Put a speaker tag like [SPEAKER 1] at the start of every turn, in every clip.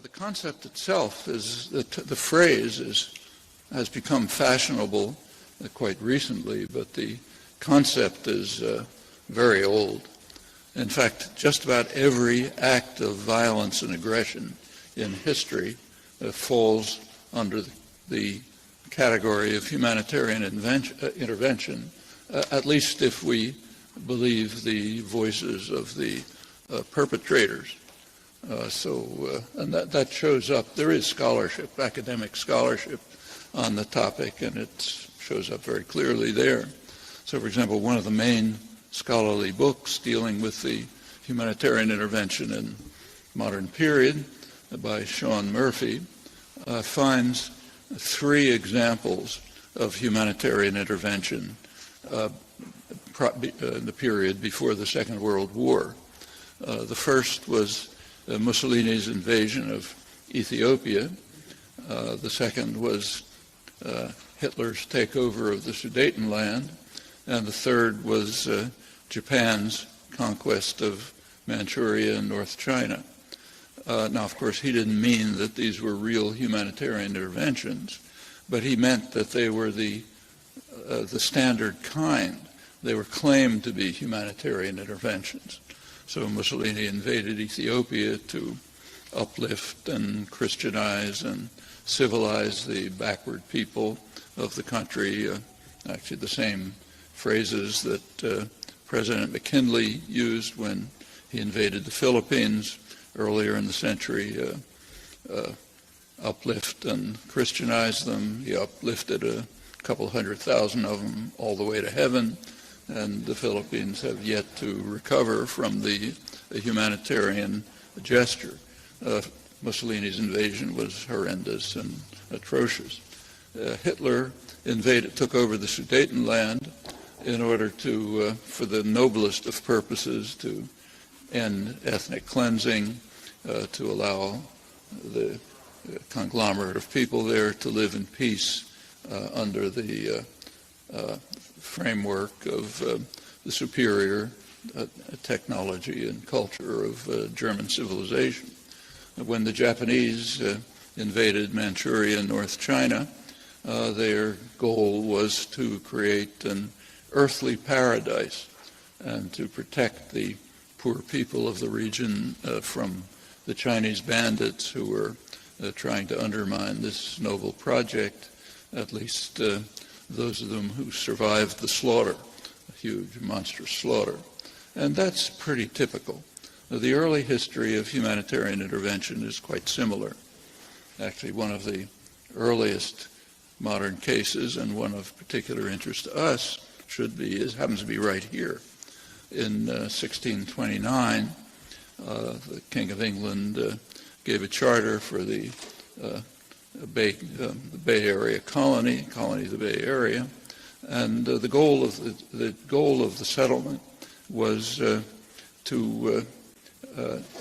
[SPEAKER 1] The concept itself is that the phrase has become fashionable quite recently, but the concept is very old. In fact, just about every act of violence and aggression in history falls under the category of humanitarian intervention, at least if we believe the voices of the perpetrators. And that shows up. There is scholarship, academic scholarship on the topic, and it shows up very clearly there. So, for example, one of the main scholarly books dealing with the humanitarian intervention in modern period by Sean Murphy finds 3 examples of humanitarian intervention in the period before the Second World War. The first was Mussolini's invasion of Ethiopia. The second was Hitler's takeover of the Sudetenland. And the third was Japan's conquest of Manchuria and North China. Now, of course, he didn't mean that these were real humanitarian interventions, but he meant that they were the standard kind. They were claimed to be humanitarian interventions. So Mussolini invaded Ethiopia to uplift and Christianize and civilize the backward people of the country. Actually, the same phrases that President McKinley used when he invaded the Philippines earlier in the century. Uplift and Christianize them. He uplifted a couple 100,000 of them all the way to heaven, and the Philippines have yet to recover from the humanitarian gesture. Mussolini's invasion was horrendous and atrocious. Hitler took over the Sudetenland in order to, for the noblest of purposes, to end ethnic cleansing, to allow the conglomerate of people there to live in peace under the framework of the superior technology and culture of German civilization. When the Japanese invaded Manchuria and North China, their goal was to create an earthly paradise and to protect the poor people of the region from the Chinese bandits who were trying to undermine this noble project, at least those of them who survived the slaughter, a huge, monstrous slaughter. And that's pretty typical. The early history of humanitarian intervention is quite similar. Actually, one of the earliest modern cases, and one of particular interest to us, happens to be right here. In 1629, the King of England gave a charter for the Bay Area colony of the Bay Area, and the goal of the settlement was to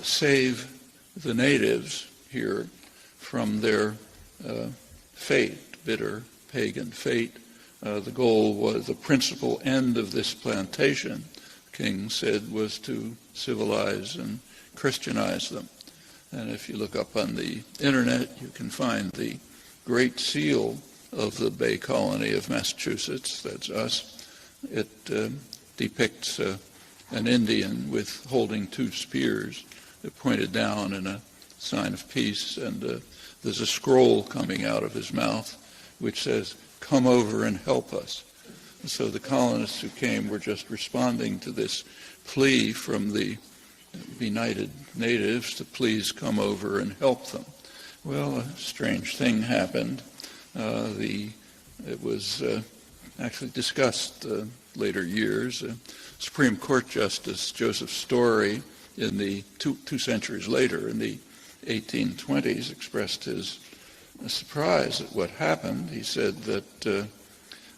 [SPEAKER 1] save the natives here from their fate, bitter pagan fate. The goal was, the principal end of this plantation, King said, was to civilize and Christianize them. And if you look up on the internet, you can find the Great Seal of the Bay Colony of Massachusetts, that's us. It depicts an Indian holding 2 spears pointed down in a sign of peace, and there's a scroll coming out of his mouth which says, "Come over and help us." And so the colonists who came were just responding to this plea from the benighted natives to please come over and help them. Well, a strange thing happened. It was actually discussed later years. Supreme Court Justice Joseph Story, in the 2 centuries later, in the 1820s, expressed his surprise at what happened. He said that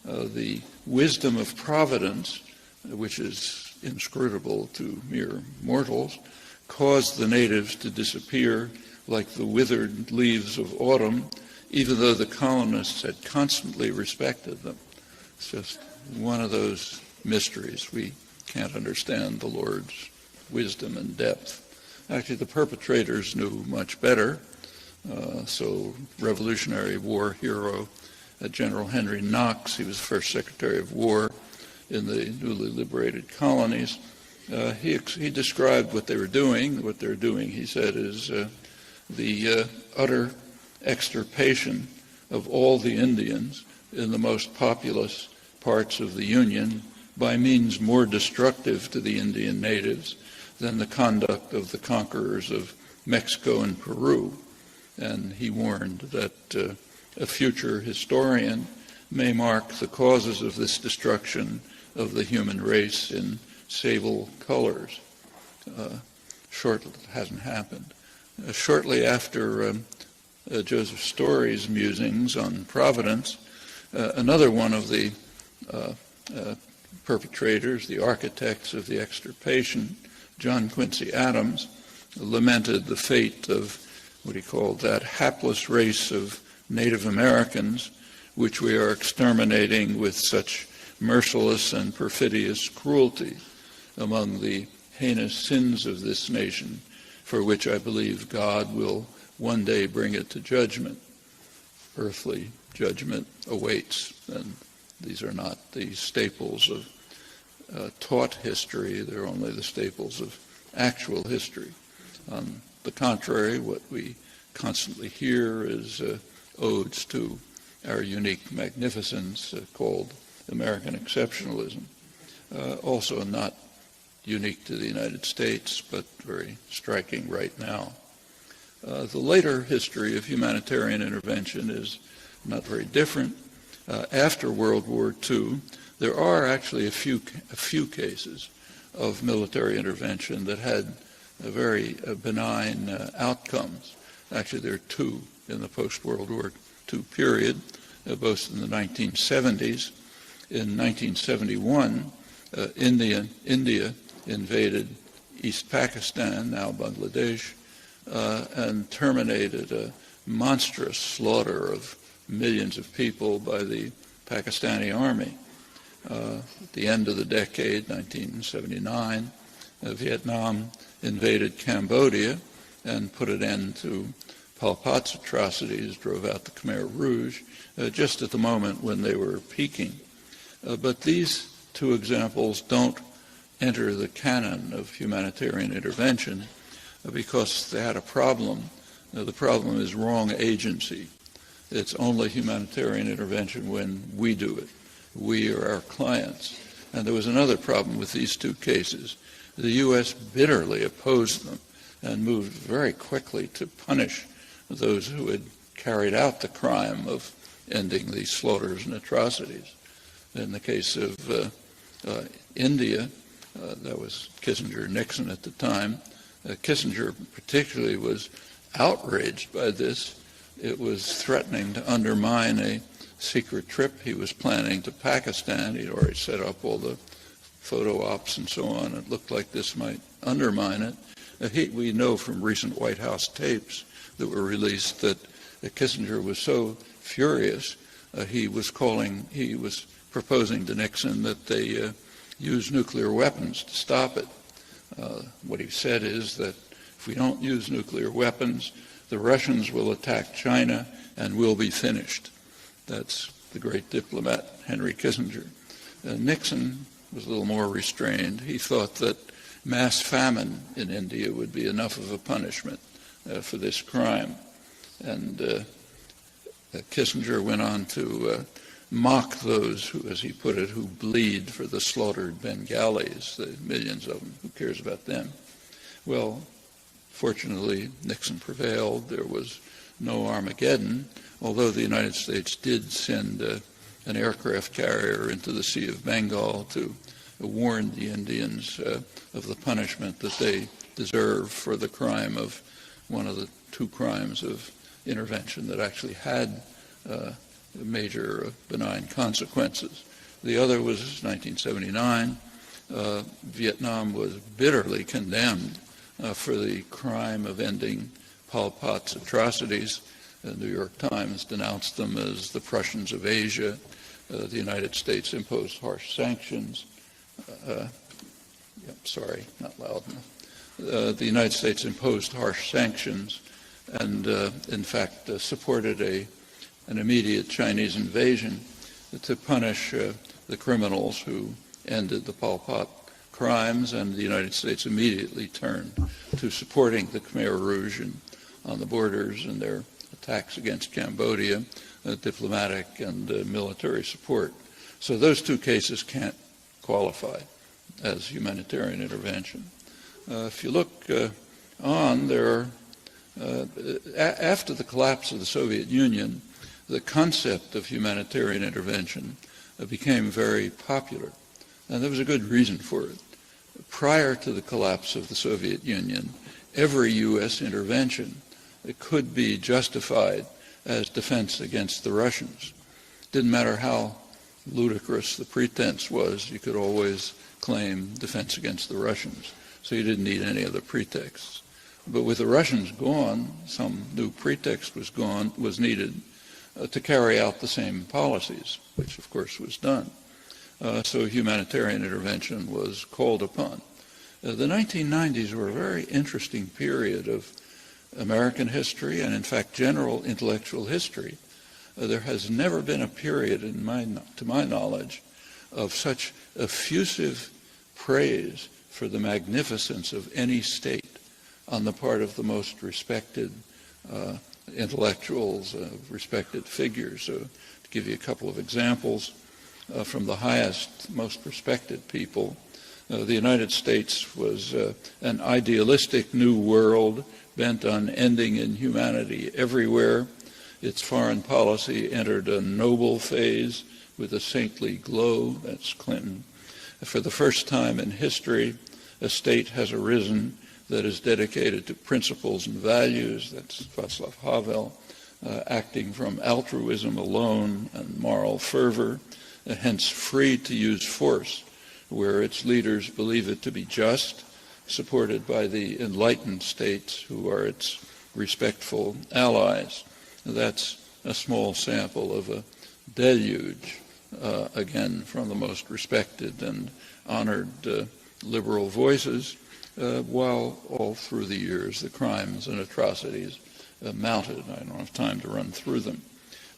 [SPEAKER 1] the wisdom of providence, which is inscrutable to mere mortals, caused the natives to disappear like the withered leaves of autumn, even though the colonists had constantly respected them. It's just one of those mysteries. We can't understand the Lord's wisdom and depth. Actually, the perpetrators knew much better. So Revolutionary War hero General Henry Knox, he was first Secretary of War in the newly liberated colonies. He described what they were doing. What they're doing, he said, is the utter extirpation of all the Indians in the most populous parts of the Union by means more destructive to the Indian natives than the conduct of the conquerors of Mexico and Peru. And he warned that a future historian may mark the causes of this destruction of the human race in sable colors. It hasn't happened. Shortly after Joseph Story's musings on Providence, another one of the perpetrators, the architects of the extirpation, John Quincy Adams, lamented the fate of what he called that hapless race of Native Americans, which we are exterminating with such merciless and perfidious cruelty. Among the heinous sins of this nation, for which I believe God will one day bring it to judgment. Earthly judgment awaits, and these are not the staples of taught history, they're only the staples of actual history. On the contrary, what we constantly hear is odes to our unique magnificence called American exceptionalism, also not unique to the United States, but very striking right now. The later history of humanitarian intervention is not very different. After World War II, there are actually a few cases of military intervention that had very benign outcomes. Actually, there are two in the post-World War II period, both in the 1970s. In 1971, India invaded East Pakistan, now Bangladesh, and terminated a monstrous slaughter of millions of people by the Pakistani army. At the end of the decade, 1979, Vietnam invaded Cambodia and put an end to Pol Pot's atrocities, drove out the Khmer Rouge, just at the moment when they were peaking. But these two examples don't enter the canon of humanitarian intervention because they had a problem. The problem is wrong agency. It's only humanitarian intervention when we do it. We are our clients. And there was another problem with these two cases. The U.S. bitterly opposed them and moved very quickly to punish those who had carried out the crime of ending these slaughters and atrocities. In the case of India, that was Kissinger-Nixon at the time. Kissinger particularly was outraged by this. It was threatening to undermine a secret trip he was planning to Pakistan. He'd already set up all the photo ops and so on. It looked like this might undermine it. We know from recent White House tapes that were released that Kissinger was so furious, he was proposing to Nixon that they use nuclear weapons to stop it. What he said is that if we don't use nuclear weapons, the Russians will attack China and we'll be finished. That's the great diplomat, Henry Kissinger. Nixon was a little more restrained. He thought that mass famine in India would be enough of a punishment for this crime. And Kissinger went on to mock those who, as he put it, who bleed for the slaughtered Bengalis, the millions of them. Who cares about them? Well, fortunately, Nixon prevailed. There was no Armageddon, although the United States did send an aircraft carrier into the Sea of Bengal to warn the Indians of the punishment that they deserve for the crime of one of the two crimes of intervention that actually had major benign consequences. The other was 1979. Vietnam was bitterly condemned for the crime of ending Pol Pot's atrocities. The New York Times denounced them as the Prussians of Asia. The United States imposed harsh sanctions. Sorry, not loud enough. The United States imposed harsh sanctions and in fact supported an immediate Chinese invasion to punish the criminals who ended the Pol Pot crimes, and the United States immediately turned to supporting the Khmer Rouge on the borders and their attacks against Cambodia, diplomatic and military support. So those two cases can't qualify as humanitarian intervention. If you look on, there are, after the collapse of the Soviet Union, the concept of humanitarian intervention became very popular, and there was a good reason for it. Prior to the collapse of the Soviet Union, every U.S. intervention could be justified as defense against the Russians. Didn't matter how ludicrous the pretense was, you could always claim defense against the Russians, so you didn't need any other pretexts. But with the Russians gone, some new pretext was needed to carry out the same policies, which of course was done. So humanitarian intervention was called upon. The 1990s were a very interesting period of American history and in fact general intellectual history. There has never been a period, to my knowledge, of such effusive praise for the magnificence of any state on the part of the most respected intellectuals, respected figures. So to give you a couple of examples, from the highest, most respected people, the United States was an idealistic new world bent on ending inhumanity everywhere. Its foreign policy entered a noble phase with a saintly glow. That's Clinton. For the first time in history, a state has arisen that is dedicated to principles and values. That's Václav Havel, acting from altruism alone and moral fervor, hence free to use force where its leaders believe it to be just, supported by the enlightened states who are its respectful allies. That's a small sample of a deluge, again, from the most respected and honored liberal voices, while all through the years the crimes and atrocities mounted. I don't have time to run through them.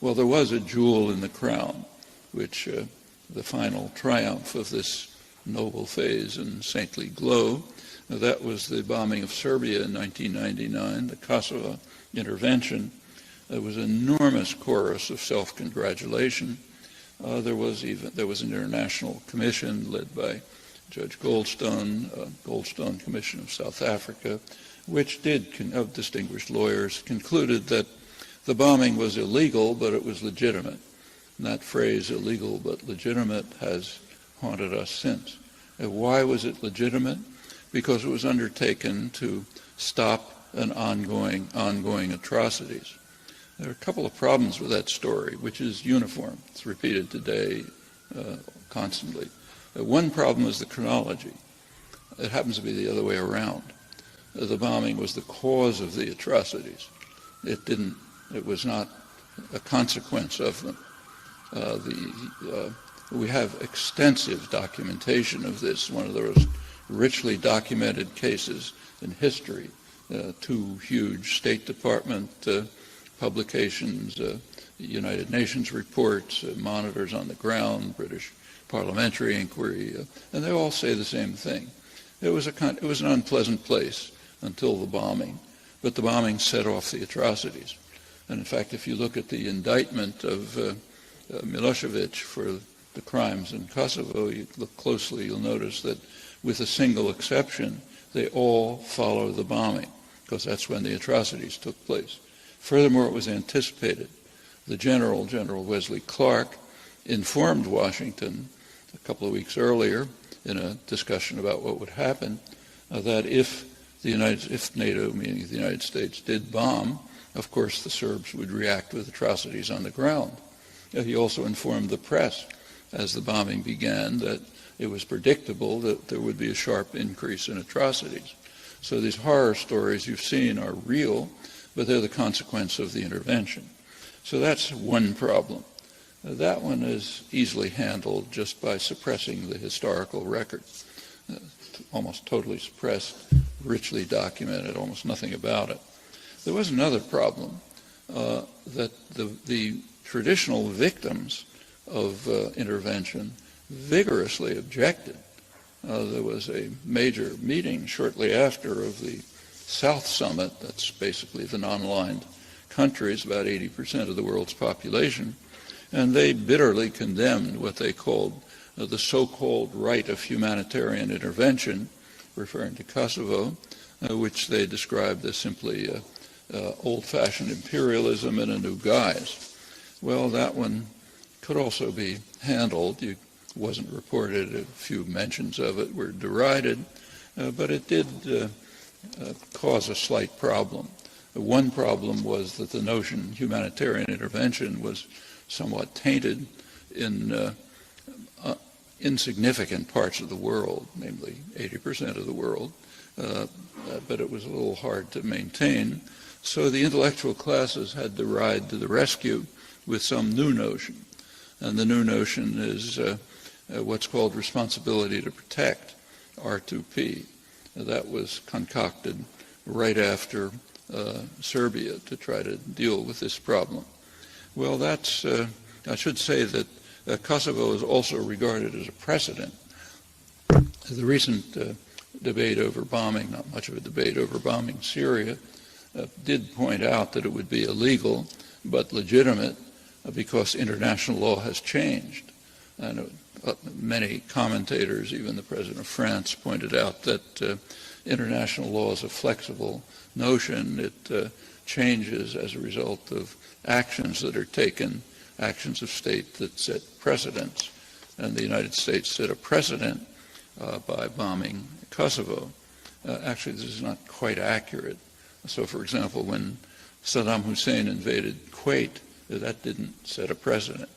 [SPEAKER 1] Well, there was a jewel in the crown, which the final triumph of this noble phase and saintly glow, that was the bombing of Serbia in 1999, the Kosovo intervention. There was an enormous chorus of self-congratulation. There was an international commission led by Judge Goldstone, Goldstone Commission of South Africa, which of distinguished lawyers, concluded that the bombing was illegal, but it was legitimate. And that phrase, illegal but legitimate, has haunted us since. And why was it legitimate? Because it was undertaken to stop an ongoing atrocities. There are a couple of problems with that story, which is uniform. It's repeated today constantly. One problem is the chronology. It happens to be the other way around. The bombing was the cause of the atrocities. It was not a consequence of them. We have extensive documentation of this, one of the most richly documented cases in history. Two huge State Department publications, United Nations reports, monitors on the ground, British parliamentary inquiry, and they all say the same thing. It was an unpleasant place until the bombing, but the bombing set off the atrocities. And in fact, if you look at the indictment of Milosevic for the crimes in Kosovo, you look closely, you'll notice that with a single exception, they all follow the bombing, because that's when the atrocities took place. Furthermore, it was anticipated. The General Wesley Clark, informed Washington a couple of weeks earlier in a discussion about what would happen, that if NATO, meaning the United States, did bomb, of course the Serbs would react with atrocities on the ground. He also informed the press as the bombing began that it was predictable that there would be a sharp increase in atrocities. So these horror stories you've seen are real, but they're the consequence of the intervention. So that's one problem. That one is easily handled just by suppressing the historical record. Almost totally suppressed, richly documented, almost nothing about it. There was another problem, that the traditional victims of intervention vigorously objected. There was a major meeting shortly after of the South Summit, that's basically the non-aligned countries, about 80% of the world's population, and they bitterly condemned what they called the so-called right of humanitarian intervention, referring to Kosovo, which they described as simply old-fashioned imperialism in a new guise. Well, that one could also be handled. It wasn't reported. A few mentions of it were derided, but it did cause a slight problem. One problem was that the notion humanitarian intervention was somewhat tainted in insignificant parts of the world, namely 80% of the world, but it was a little hard to maintain. So the intellectual classes had to ride to the rescue with some new notion. And the new notion is what's called responsibility to protect, R2P. That was concocted right after Serbia to try to deal with this problem. Well, that's, I should say that Kosovo is also regarded as a precedent. The recent debate over bombing, not much of a debate over bombing Syria, did point out that it would be illegal but legitimate because international law has changed. And many commentators, even the President of France, pointed out that international law is a flexible notion. It changes as a result of actions that are taken, actions of state that set precedents. And the United States set a precedent by bombing Kosovo. Actually, this is not quite accurate. So, for example, when Saddam Hussein invaded Kuwait, that didn't set a precedent.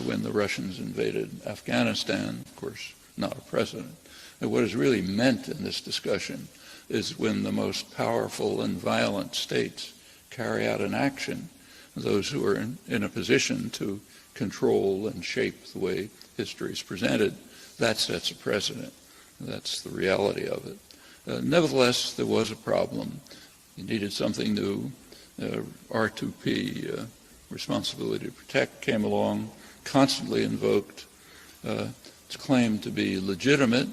[SPEAKER 1] When the Russians invaded Afghanistan, of course, not a precedent. And what is really meant in this discussion is when the most powerful and violent states carry out an action, those who are in a position to control and shape the way history is presented, that sets a precedent. That's the reality of it. Nevertheless, there was a problem. You needed something new. R2P, responsibility to protect, came along, constantly invoked. It's claimed to be legitimate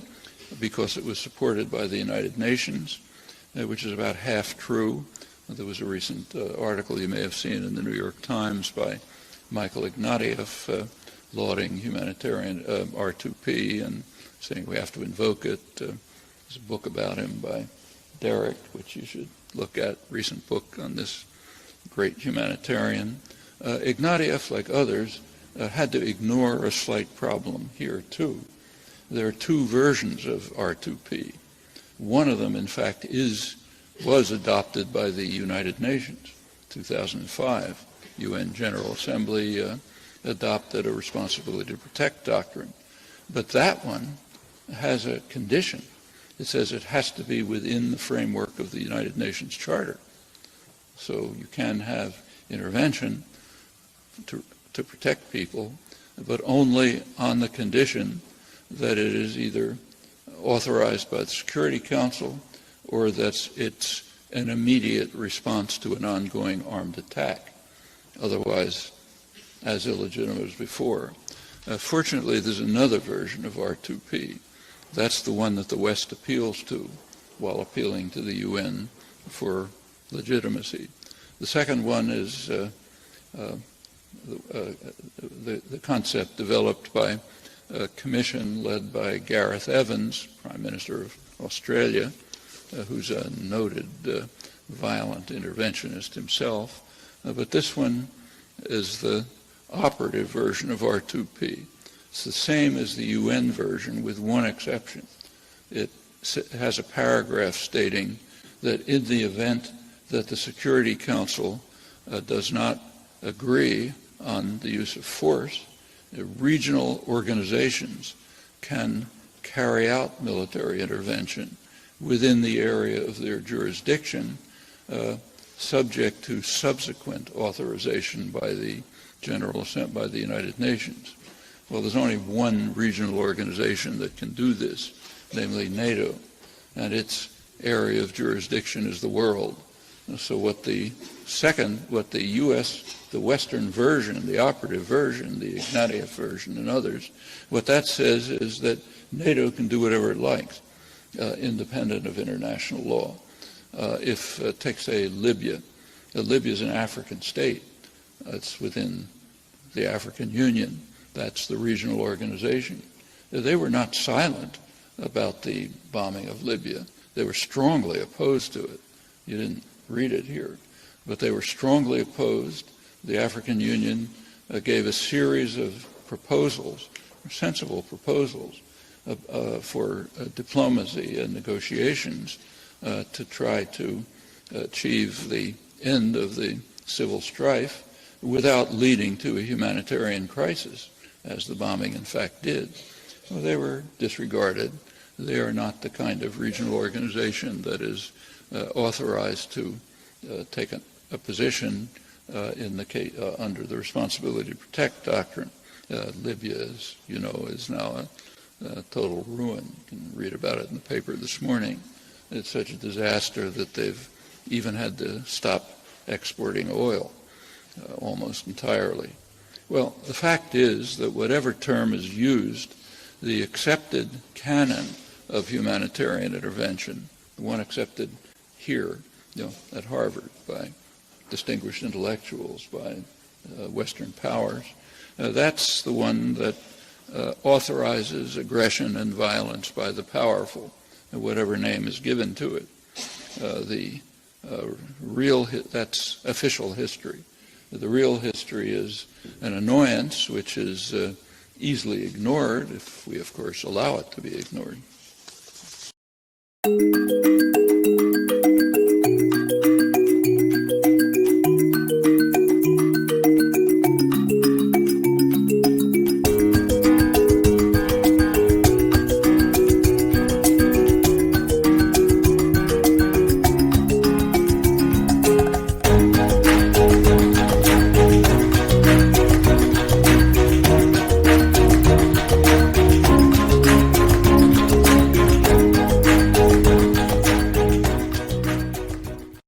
[SPEAKER 1] because it was supported by the United Nations, which is about half true. There was a recent article you may have seen in the New York Times by Michael Ignatieff lauding humanitarian R2P and saying we have to invoke it. There's a book about him by Derek, which you should look at, recent book on this great humanitarian. Ignatieff, like others, had to ignore a slight problem here too. There are two versions of R2P. One of them, in fact, was adopted by the United Nations, 2005. UN General Assembly adopted a responsibility to protect doctrine. But that one has a condition. It says it has to be within the framework of the United Nations Charter. So you can have intervention to protect people, but only on the condition that it is either authorized by the Security Council or that it's an immediate response to an ongoing armed attack. Otherwise, as illegitimate as before. Fortunately, there's another version of R2P. That's the one that the West appeals to while appealing to the UN for legitimacy. The second one is the concept developed by a commission led by Gareth Evans, Prime Minister of Australia, who's a noted violent interventionist himself. But this one is the operative version of R2P. It's the same as the UN version with one exception. It has a paragraph stating that in the event that the Security Council does not agree on the use of force, regional organizations can carry out military intervention within the area of their jurisdiction, subject to subsequent authorization by the General Assembly, by the United Nations. Well, there's only one regional organization that can do this, namely NATO, and its area of jurisdiction is the world. So what the Western version, the operative version, the Ignatieff version and others, what that says is that NATO can do whatever it likes, independent of international law. Take, say, Libya. Libya is an African state. It's within the African Union. That's the regional organization. They were not silent about the bombing of Libya. They were strongly opposed to it. You didn't read it here, but they were strongly opposed. The African Union gave a series of proposals, sensible proposals, for diplomacy and negotiations to try to achieve the end of the civil strife without leading to a humanitarian crisis, as the bombing in fact did. Well, they were disregarded. They are not the kind of regional organization that is authorized to take a position in the case, under the responsibility to protect doctrine. Libya, as you know, is now a total ruin. You can read about it in the paper this morning. It's such a disaster that they've even had to stop exporting oil almost entirely. Well, the fact is that whatever term is used, the accepted canon of humanitarian intervention, the one accepted here, at Harvard by distinguished intellectuals, by Western powers, that's the one that authorizes aggression and violence by the powerful, whatever name is given to it. That's official history. The real history is an annoyance which is easily ignored if we, of course, allow it to be ignored.